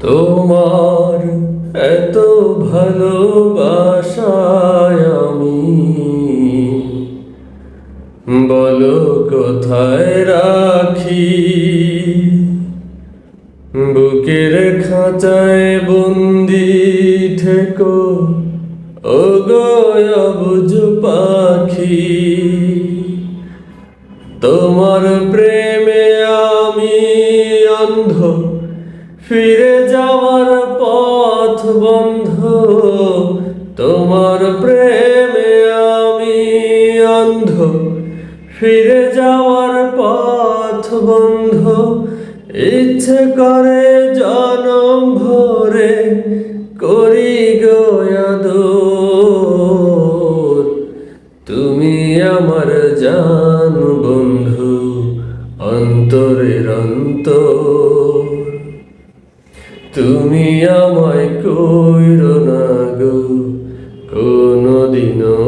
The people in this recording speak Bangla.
তোমার এত ভালোবাসায় আমি বলো কোথায় রাখি। বুকের খাঁচায় বন্দি থেকো ও গো অবুঝ পাখি। তোমার প্রেমে আমি অন্ধ, ফিরে যাওয়ার পথ বন্ধ। তোমার প্রেমে আমি অন্ধ, ফিরে যাওয়ার পথ বন্ধ। ইচ্ছে করে জনম ভরে করি গো আদর। তুমি আমার জান বন্ধু, অন্তরের অন্তর। তুমি আমায় কইরো না গো কোনদিনও